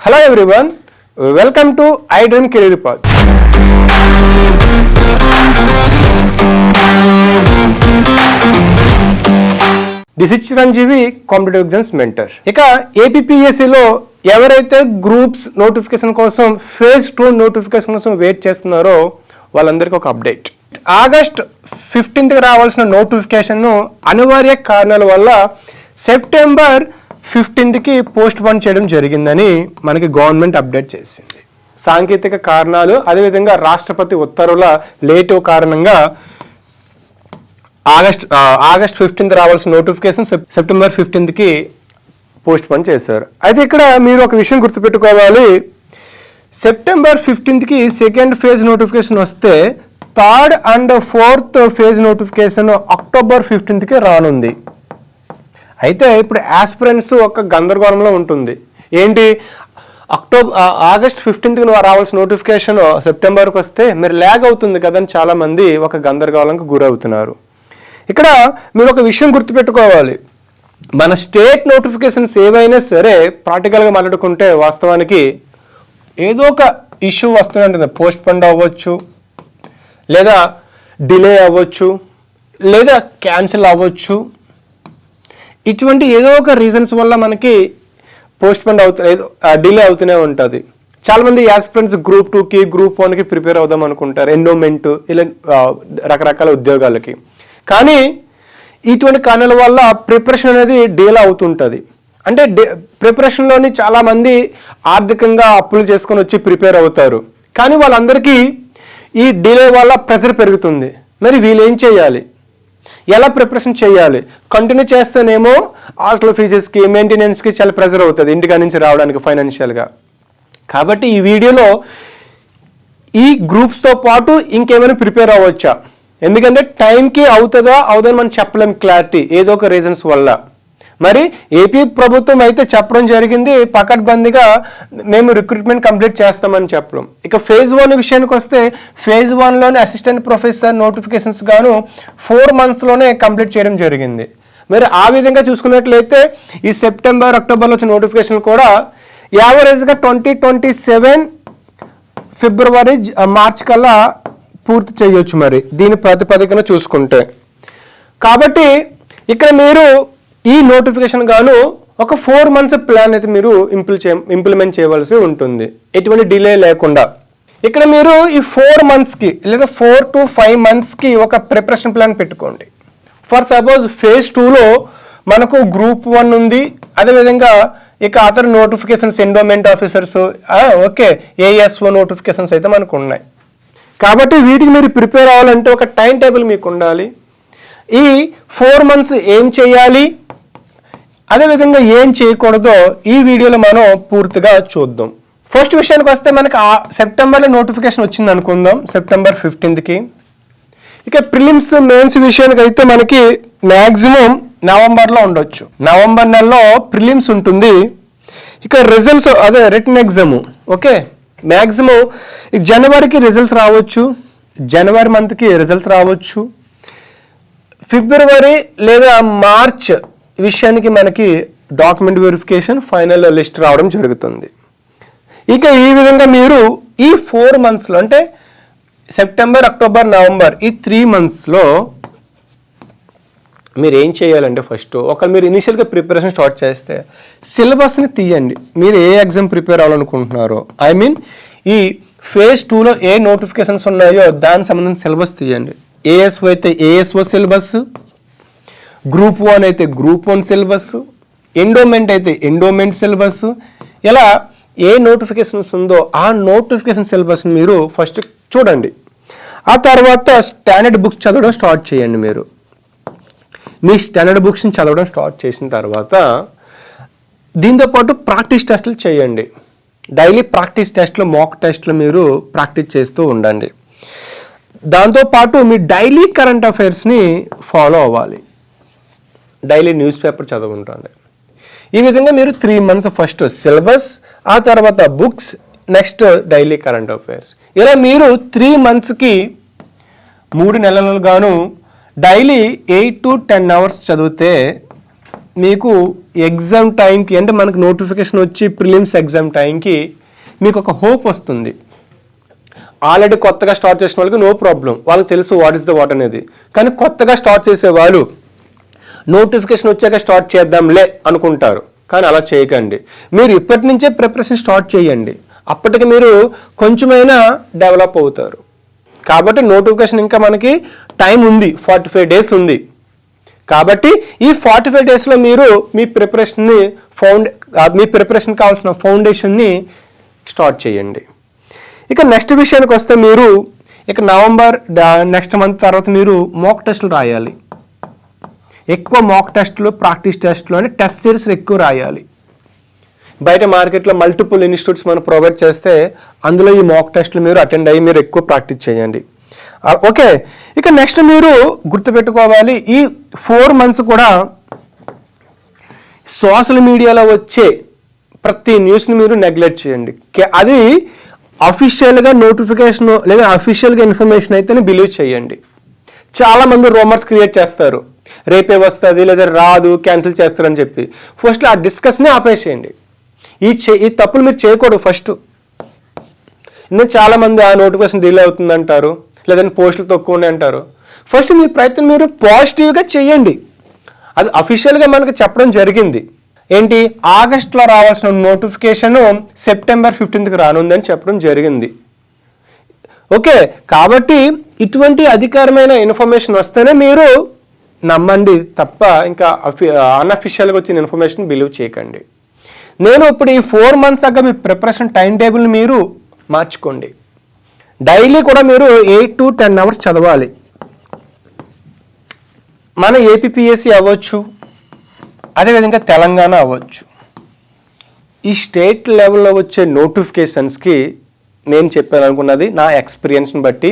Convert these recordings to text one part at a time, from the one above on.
Hello everyone, welcome to iDream Career Path. This is Chiranjeevi, Competitive Exams Mentor. ఇక APPSCలో ఎవరైతే groups notification కోసం phase 2 notification కోసం wait చేస్తున్నారో వాళ్ళందరికీ ఒక అప్డేట్. ఆగస్ట్ 15th రావాల్సిన నోటిఫికేషన్ను అనివార్య కారణాల వల్ల సెప్టెంబర్ 15కి పోస్ట్ పోన్ చేయడం జరిగిందని మనకి గవర్నమెంట్ అప్డేట్ చేసింది. సాంకేతిక కారణాలు అదేవిధంగా రాష్ట్రపతి ఉత్తర్వుల లేటు కారణంగా ఆగస్ట్ 15th రావాల్సిన నోటిఫికేషన్ సెప్టెంబర్ 15కి పోస్ట్ పోన్ చేశారు. అయితే ఇక్కడ మీరు ఒక విషయం గుర్తుపెట్టుకోవాలి, సెప్టెంబర్ 15కి సెకండ్ ఫేజ్ నోటిఫికేషన్ వస్తే third and fourth phase notification October 15కి రానుంది. అయితే ఇప్పుడు ఆస్పిరెంట్స్ ఒక గందరగోళంలో ఉంటుంది. ఏంటి, ఆగస్ట్ 15కి రావాల్సిన నోటిఫికేషన్ సెప్టెంబర్కి వస్తే మీరు ల్యాగ్ అవుతుంది కదని చాలామంది ఒక గందరగోళంకి గురవుతున్నారు. ఇక్కడ మీరు ఒక విషయం గుర్తుపెట్టుకోవాలి, మన స్టేట్ నోటిఫికేషన్స్ ఏవైనా సరే ప్రాక్టికల్గా మాట్లాడుకుంటే వాస్తవానికి ఏదో ఒక ఇష్యూ వస్తూనే ఉంటుంది. పోస్ట్ పోన్ అవ్వచ్చు, లేదా డిలే అవ్వచ్చు, లేదా క్యాన్సిల్ అవ్వచ్చు. ఇటువంటి ఏదో ఒక రీజన్స్ వల్ల మనకి పోస్ట్ పోన్ డిలే అవుతూనే ఉంటుంది. చాలామంది యాస్పిరెంట్స్ గ్రూప్ 2కి గ్రూప్ 1కి ప్రిపేర్ అవుదాం అనుకుంటారు, ఎండోమెంట్ ఇలా రకరకాల ఉద్యోగాలకి. కానీ ఇటువంటి కారణాల వల్ల ప్రిపరేషన్ అనేది డిలే అవుతుంటుంది. అంటే ప్రిపరేషన్లోని చాలామంది ఆర్థికంగా అప్పులు చేసుకొని వచ్చి ప్రిపేర్ అవుతారు. కానీ వాళ్ళందరికీ ఈ డిలే వల్ల ప్రెషర్ పెరుగుతుంది. మరి వీళ్ళు ఏం చేయాలి, ఎలా ప్రిపరేషన్ చేయాలి? కంటిన్యూ చేస్తేనేమో హాస్టల్ ఫీజెస్కి మెయింటెనెన్స్కి చాలా ప్రెషర్ అవుతుంది ఇంటికా నుంచి రావడానికి ఫైనాన్షియల్గా. కాబట్టి ఈ వీడియోలో ఈ గ్రూప్స్తో పాటు ఇంకేమైనా ప్రిపేర్ అవ్వచ్చా, ఎందుకంటే టైంకి అవుతుందా అవుదని మనం చెప్పలేం క్లారిటీ ఏదో ఒక రీజన్స్ వల్ల. మరి ఏపీ ప్రభుత్వం అయితే చెప్పడం జరిగింది పకడ్బందీగా మేము రిక్రూట్మెంట్ కంప్లీట్ చేస్తామని చెప్పడం. ఇక ఫేజ్ 1 విషయానికి వస్తే ఫేజ్ 1లోనే అసిస్టెంట్ ప్రొఫెసర్ నోటిఫికేషన్స్ గాను 4 monthsలోనే కంప్లీట్ చేయడం జరిగింది. మరి ఆ విధంగా చూసుకున్నట్లయితే ఈ సెప్టెంబర్ అక్టోబర్లో వచ్చిన నోటిఫికేషన్ కూడా యావరేజ్గా 2027 ఫిబ్రవరి మార్చ్ కల్లా పూర్తి చేయొచ్చు మరి దీని ప్రాతిపదికన చూసుకుంటే. కాబట్టి ఇక్కడ మీరు ఈ నోటిఫికేషన్ గాను ఒక 4 months ప్లాన్ అయితే మీరు ఇంప్లిమెంట్ చేయవలసి ఉంటుంది, ఎటువంటి డిలే లేకుండా. ఇక్కడ మీరు ఈ 4 monthsకి లేదా 4 to 5 monthsకి ఒక ప్రిపరేషన్ ప్లాన్ పెట్టుకోండి. ఫర్ సపోజ్ ఫేజ్ 2లో మనకు గ్రూప్ 1 ఉంది, అదేవిధంగా ఇక other notifications endowment officers, okay, ASO notifications అయితే మనకు ఉన్నాయి. కాబట్టి వీటికి మీరు ప్రిపేర్ అవ్వాలంటే ఒక టైం టేబుల్ మీకు ఉండాలి. ఈ 4 months ఏం చేయాలి, అదేవిధంగా ఏం చేయకూడదో ఈ వీడియోలో మనం పూర్తిగా చూద్దాం. ఫస్ట్ విషయానికి వస్తే మనకి సెప్టెంబర్లో నోటిఫికేషన్ వచ్చింది అనుకుందాం, సెప్టెంబర్ 15కి. ఇక ప్రిలిమ్స్ మెయిన్స్ విషయానికి అయితే మనకి మ్యాక్సిమం నవంబర్లో ఉండొచ్చు. నవంబర్ నెలలో ప్రిలిమ్స్ ఉంటుంది. ఇక రిజల్ట్స్ అదే రిటన్ ఎగ్జామ్, ఓకే, మ్యాక్సిమం జనవరికి రిజల్ట్స్ రావచ్చు, జనవరి మంత్కి రిజల్ట్స్ రావచ్చు. ఫిబ్రవరి లేదా మార్చ్ విషయానికి మనకి డాక్యుమెంట్ వెరిఫికేషన్ ఫైనల్ లిస్ట్ రావడం జరుగుతుంది. ఇక ఈ విధంగా మీరు ఈ 4 monthsలో అంటే సెప్టెంబర్ అక్టోబర్ నవంబర్ ఈ 3 monthsలో మీరు ఏం చేయాలంటే ఫస్ట్ మీరు ఇనిషియల్గా ప్రిపరేషన్ స్టార్ట్ చేస్తే సిలబస్ని తీయండి. మీరు ఏ ఎగ్జామ్ ప్రిపేర్ అవ్వాలనుకుంటున్నారో, ఐ మీన్ ఈ ఫేజ్ 2లో ఏ నోటిఫికేషన్స్ ఉన్నాయో దానికి సంబంధించిన సిలబస్ తీయండి. ఏఎస్ఓ అయితే ఏఎస్ఓ సిలబస్, గ్రూప్ 1 అయితే గ్రూప్ 1 సిలబస్, ఎండోమెంట్ అయితే ఎండోమెంట్ సిలబస్, ఇలా ఏ నోటిఫికేషన్స్ ఉందో ఆ నోటిఫికేషన్ సిలబస్ని మీరు ఫస్ట్ చూడండి. ఆ తర్వాత స్టాండర్డ్ బుక్స్ చదవడం స్టార్ట్ చేయండి. మీరు మీ స్టాండర్డ్ బుక్స్ని చదవడం స్టార్ట్ చేసిన తర్వాత దీంతోపాటు ప్రాక్టీస్ టెస్టులు చేయండి. డైలీ ప్రాక్టీస్ టెస్ట్లు, మాక్ టెస్ట్లు మీరు ప్రాక్టీస్ చేస్తూ ఉండండి. దాంతోపాటు మీ డైలీ కరెంట్ అఫైర్స్ని ఫాలో అవ్వాలి, డైలీ న్యూస్ పేపర్ చదువుకుంటుంది. ఈ విధంగా మీరు 3 months ఫస్ట్ సిలబస్, ఆ తర్వాత books, next daily current affairs, ఇలా మీరు 3 monthsకి 3 నెలలు గాను డైలీ 8 to 10 hours చదివితే మీకు ఎగ్జామ్ టైంకి, అంటే మనకు నోటిఫికేషన్ వచ్చి ప్రిలిమ్స్ ఎగ్జామ్ టైంకి మీకు ఒక హోప్ వస్తుంది. ఆల్రెడీ కొత్తగా స్టార్ట్ చేసిన వాళ్ళకి నో ప్రాబ్లం, వాళ్ళకి తెలుసు వాట్ ఇస్ ద వాట్ అనేది. కానీ కొత్తగా స్టార్ట్ చేసే వాళ్ళు నోటిఫికేషన్ వచ్చాక స్టార్ట్ చేద్దాంలే అనుకుంటారు. కానీ అలా చేయకండి. మీరు ఇప్పటి నుంచే ప్రిపరేషన్ స్టార్ట్ చేయండి. అప్పటికి మీరు కొంచెమైనా డెవలప్ అవుతారు. కాబట్టి నోటిఫికేషన్ ఇంకా మనకి టైం ఉంది, 45 days ఉంది. కాబట్టి ఈ 45 daysలో మీరు మీ ప్రిపరేషన్ కావాల్సిన ఫౌండేషన్ని స్టార్ట్ చేయండి. ఇక నెక్స్ట్ విషయానికి వస్తే, మీరు ఇక నవంబర్ నెక్స్ట్ మంత్ తర్వాత మీరు మాక్ టెస్టులు రాయాలి. ఎక్కువ మాక్ టెస్టులు, ప్రాక్టీస్ టెస్టులు అని టెస్ట్ సిరీస్ ఎక్కువ రాయాలి. బయట మార్కెట్లో మల్టిపుల్ ఇన్స్టిట్యూట్స్ మనం ప్రొవైడ్ చేస్తే అందులో ఈ మాక్ టెస్టులు మీరు అటెండ్ అయ్యి మీరు ఎక్కువ ప్రాక్టీస్ చేయండి. ఓకే, ఇక నెక్స్ట్ మీరు గుర్తుపెట్టుకోవాలి, ఈ 4 months కూడా సోషల్ మీడియాలో వచ్చే ప్రతి న్యూస్ని మీరు నెగ్లెక్ట్ చేయండి. అది అఫీషియల్గా నోటిఫికేషన్ లేదా అఫీషియల్గా ఇన్ఫర్మేషన్ అయితేనే బిలీవ్ చేయండి. చాలామంది రూమర్స్ క్రియేట్ చేస్తారు, రేపే వస్తుంది లేదా రాదు, క్యాన్సిల్ చేస్తారని చెప్పి. ఫస్ట్ ఆ డిస్కస్నే ఆపేసేయండి. ఈ తప్పులు మీరు చేయకూడదు. ఫస్ట్ ఇంకా చాలామంది ఆ నోటిఫికేషన్ డిలే అవుతుంది అంటారు, లేదంటే పోస్టులు తక్కువ ఉన్నాయి అంటారు. ఫస్ట్ మీ ప్రయత్నం మీరు పాజిటివ్గా చేయండి. అది అఫీషియల్గా మనకు చెప్పడం జరిగింది. ఏంటి, ఆగస్టులో రావాల్సిన నోటిఫికేషన్ సెప్టెంబర్ 15th రానుందని చెప్పడం జరిగింది. ఓకే, కాబట్టి ఇటువంటి అధికారమైన ఇన్ఫర్మేషన్ వస్తేనే మీరు నమ్మండి తప్ప ఇంకా అన్అఫీషియల్గా వచ్చిన ఇన్ఫర్మేషన్ బిలీవ్ చేయకండి. నేను ఇప్పుడు ఈ 4 months దాకా మీ ప్రిపరేషన్ టైం టేబుల్ని మీరు మార్చుకోండి. డైలీ కూడా మీరు 8 to 10 hours చదవాలి. మన ఏపీపీఎస్సీ అవ్వచ్చు, అదేవిధంగా తెలంగాణ అవ్వచ్చు. ఈ స్టేట్ లెవెల్లో వచ్చే నోటిఫికేషన్స్కి నేను చెప్పాను అనుకున్నది నా ఎక్స్పీరియన్స్ని బట్టి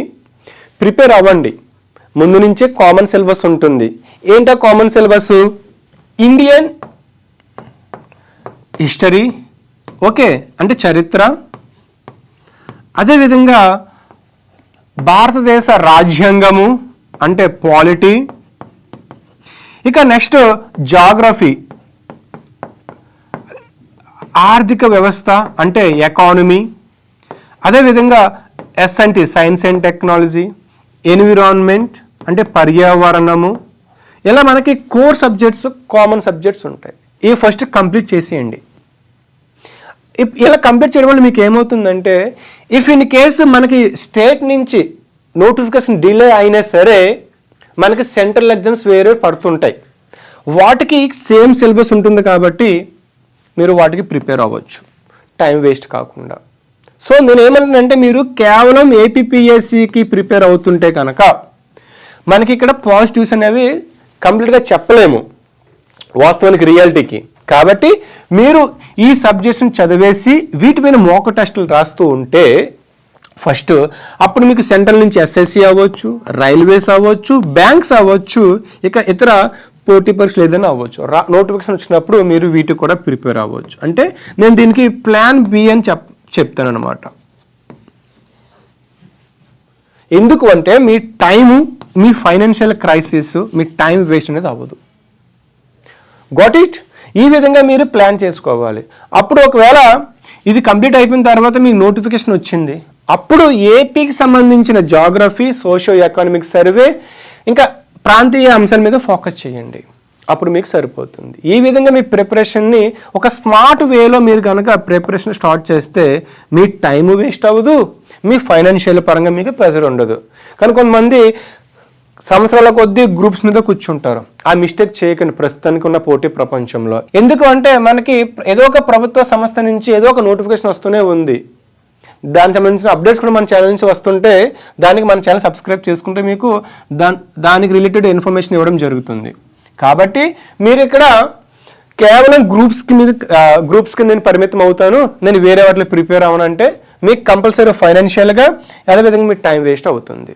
ప్రిపేర్ అవ్వండి. ముందు నుంచే కామన్ సిలబస్ ఉంటుంది. ఏంటా common syllabus? Indian history, okay, అంటే చరిత్ర, అదేవిధంగా భారతదేశ రాజ్యాంగము అంటే పాలిటీ, ఇక నెక్స్ట్ జాగ్రఫీ, ఆర్థిక వ్యవస్థ అంటే ఎకానమీ, అదేవిధంగా SNT science and technology, environment అంటే పర్యావరణము. ఇలా మనకి కోర్ సబ్జెక్ట్స్, కామన్ సబ్జెక్ట్స్ ఉంటాయి. ఇవి ఫస్ట్ కంప్లీట్ చేసేయండి. ఇలా కంప్లీట్ చేయడం వల్ల మీకు ఏమవుతుందంటే, ఇఫ్ ఇన్ కేసు మనకి స్టేట్ నుంచి నోటిఫికేషన్ డిలే అయినా సరే మనకి సెంట్రల్ ఎగ్జామ్స్ వేరే పడుతుంటాయి. వాటికి సేమ్ సిలబస్ ఉంటుంది కాబట్టి మీరు వాటికి ప్రిపేర్ అవ్వచ్చు టైం వేస్ట్ కాకుండా. సో నేను ఏమంటున్నానంటే, మీరు కేవలం ఏపీపీఎస్సీకి ప్రిపేర్ అవుతుంటే కనుక మనకి ఇక్కడ పాజిటివ్స్ అనేవి కంప్లీట్గా చెప్పలేము వాస్తవానికి, రియాలిటీకి. కాబట్టి మీరు ఈ సబ్జెక్ట్స్ని చదివేసి వీటిపైన మోక టెస్టులు రాస్తూ ఉంటే ఫస్ట్ అప్పుడు మీకు సెంట్రల్ నుంచి ఎస్ఎస్సి అవ్వచ్చు, రైల్వేస్ అవ్వచ్చు, బ్యాంక్స్ అవ్వచ్చు, ఇక ఇతర పోటీ పరీక్షలు ఏదైనా అవ్వచ్చు. నోటిఫికేషన్ వచ్చినప్పుడు మీరు వీటికి కూడా ప్రిపేర్ అవ్వచ్చు. అంటే నేను దీనికి ప్లాన్ బి అని చెప్తాను అనమాట. ఎందుకు అంటే మీ టైము, మీ ఫైనాన్షియల్ క్రైసిస్, మీ టైం వేస్ట్ అనేది అవ్వదు. Got it? ఈ విధంగా మీరు ప్లాన్ చేసుకోవాలి. అప్పుడు ఒకవేళ ఇది కంప్లీట్ అయిపోయిన తర్వాత మీకు నోటిఫికేషన్ వచ్చింది, అప్పుడు ఏపీకి సంబంధించిన జాగ్రఫీ, సోషియో ఎకనామిక్ సర్వే, ఇంకా ప్రాంతీయ అంశాల మీద ఫోకస్ చేయండి. అప్పుడు మీకు సరిపోతుంది. ఈ విధంగా మీ ప్రిపరేషన్ని ఒక స్మార్ట్ వేలో మీరు కనుక ప్రిపరేషన్ స్టార్ట్ చేస్తే మీ టైము వేస్ట్ అవ్వదు, మీ ఫైనాన్షియల్ పరంగా మీకు ప్రెజర్ ఉండదు. కానీ కొంతమంది సంవత్సరాల కొద్దీ గ్రూప్స్ మీద కూర్చుంటారు. ఆ మిస్టేక్ చేయకండి ప్రస్తుతానికి ఉన్న పోటీ ప్రపంచంలో. ఎందుకు అంటే మనకి ఏదో ఒక ప్రభుత్వ సంస్థ నుంచి ఏదో ఒక నోటిఫికేషన్ వస్తూనే ఉంది. దానికి సంబంధించిన అప్డేట్స్ కూడా మన ఛానల్ నుంచి వస్తుంటే దానికి మన ఛానల్ సబ్స్క్రైబ్ చేసుకుంటే మీకు దానికి రిలేటెడ్ ఇన్ఫర్మేషన్ ఇవ్వడం జరుగుతుంది. కాబట్టి మీరు ఇక్కడ కేవలం గ్రూప్స్కి నేను పరిమితం అవుతాను, నేను వేరే వాటిలో ప్రిపేర్ అవ్వనంటే మీకు కంపల్సరీ ఫైనాన్షియల్గా అదేవిధంగా మీకు టైం వేస్ట్ అవుతుంది.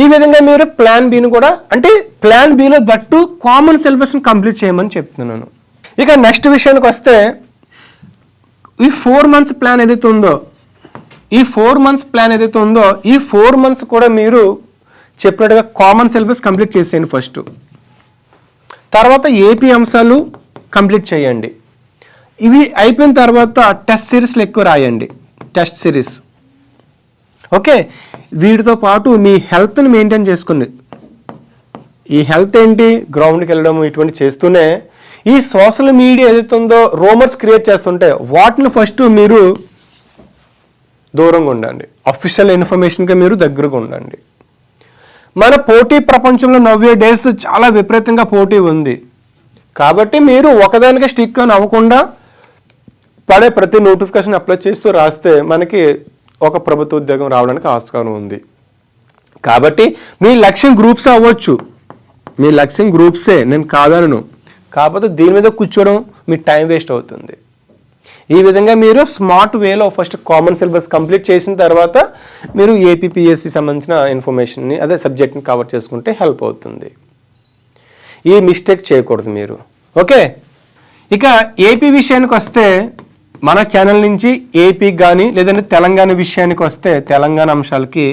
ఈ విధంగా మీరు ప్లాన్ బిని కూడా, అంటే ప్లాన్ బిలో దట్టు కామన్ సిలబస్ని కంప్లీట్ చేయమని చెప్తున్నాను. ఇక నెక్స్ట్ విషయానికి వస్తే, ఈ 4 months ప్లాన్ ఏదైతే ఉందో, ఈ 4 months కూడా మీరు చెప్పినట్టుగా కామన్ సిలబస్ కంప్లీట్ చేసేయండి. ఫస్ట్ తర్వాత ఏపీ అంశాలు కంప్లీట్ చేయండి. ఇవి అయిపోయిన తర్వాత టెస్ట్ సిరీస్లు ఎక్కువ రాయండి, టెస్ట్ సిరీస్. ఓకే, వీటితో పాటు మీ హెల్త్ని మెయింటైన్ చేసుకోండి. ఈ హెల్త్ ఏంటి, గ్రౌండ్కి వెళ్ళడం ఇటువంటి చేస్తూనే ఈ సోషల్ మీడియా ఏదైతే ఉందో రూమర్స్ క్రియేట్ చేస్తుంటే వాటిని ఫస్ట్ మీరు దూరంగా ఉండండి. అఫీషియల్ ఇన్ఫర్మేషన్కి మీరు దగ్గరగా ఉండండి. మన పోటీ ప్రపంచంలో నవ్వే డేస్ చాలా విపరీతంగా పోటీ ఉంది కాబట్టి మీరు ఒకదానికి స్టిక్ అని అవ్వకుండా పడే ప్రతి నోటిఫికేషన్ అప్లై చేస్తూ రాస్తే మనకి ఒక ప్రభుత్వ ఉద్యోగం రావడానికి ఆస్కారం ఉంది. కాబట్టి మీ లక్ష్యం గ్రూప్స్ అవ్వచ్చు, మీ లక్ష్యం గ్రూప్సే, నేను కాదనను. కాకపోతే దీని మీద కూర్చోవడం మీ టైం వేస్ట్ అవుతుంది. ఈ విధంగా మీరు స్మార్ట్ వేలో ఫస్ట్ కామన్ సిలబస్ కంప్లీట్ చేసిన తర్వాత మీరు ఏపీపీఎస్సి సంబంధించిన ఇన్ఫర్మేషన్ని అదే సబ్జెక్ట్ని కవర్ చేసుకుంటే హెల్ప్ అవుతుంది. ఈ మిస్టేక్ చేయకూడదు మీరు. ఓకే, ఇక ఏపీ విషయానికి వస్తే మన ఛానల్ నుంచి ఏపీకి కానీ లేదంటే తెలంగాణ విషయానికి వస్తే తెలంగాణ అంశాలకి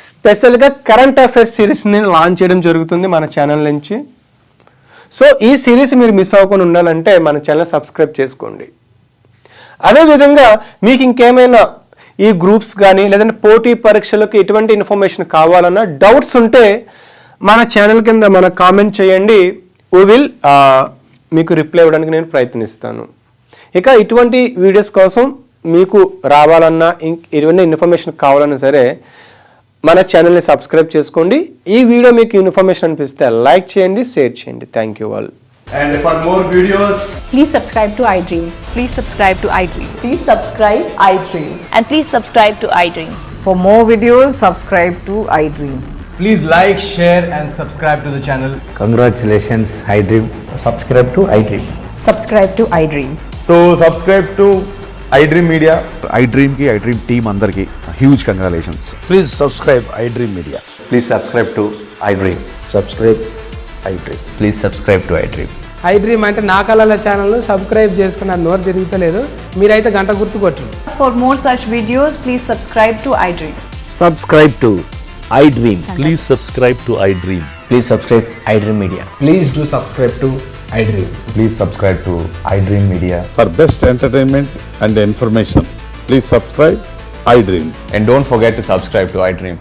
స్పెషల్గా కరెంట్ అఫైర్స్ సిరీస్ని లాంచ్ చేయడం జరుగుతుంది మన ఛానల్ నుంచి. సో ఈ సిరీస్ మీరు మిస్ అవ్వకుండా ఉండాలంటే మన ఛానల్ సబ్స్క్రైబ్ చేసుకోండి. అదేవిధంగా మీకు ఇంకేమైనా ఈ గ్రూప్స్ కానీ లేదంటే పోటీ పరీక్షలకు ఎటువంటి ఇన్ఫర్మేషన్ కావాలన్నా డౌట్స్ ఉంటే మన ఛానల్ కింద మనకు కామెంట్ చేయండి. వీ విల్ మీకు రిప్లై ఇవ్వడానికి నేను ప్రయత్నిస్తాను. ఇక ఇటువంటి వీడియోస్ కోసం మీకు రావాలన్నా ఎటువంటి ఇన్ఫర్మేషన్ కావాలన్నా సరే మన ఛానల్ని సబ్స్క్రైబ్ చేసుకోండి. ఈ వీడియో మీకు ఇన్ఫర్మేషన్ అనిపిస్తే లైక్ చేయండి, షేర్ చేయండి. Thank you all. And for more videos, Please subscribe to iDream. Please subscribe to iDream. Please subscribe iDream. And please subscribe to iDream. For more videos, subscribe to iDream. please like, share and subscribe to the channel. Congratulations, iDream. Subscribe to iDream. Subscribe to iDream. So subscribe to iDream Media. iDream की iDream team अंदर की huge congratulations. Please subscribe iDream Media. Please subscribe to iDream. Subscribe iDream. Please subscribe to iDream. iDream అంటే నా కళల ఛానల్ను subscribe చేసుకున్న నోరు తిరుగుతలేదు, మీరైతే గంట గుర్తు కొట్టండి. For more such videos, please subscribe to iDream. Subscribe to iDream. Please subscribe to iDream. Please subscribe iDream Media. Please do subscribe to iDream. Please subscribe to iDream Media. For best entertainment and information, please subscribe iDream. And don't forget to subscribe to iDream.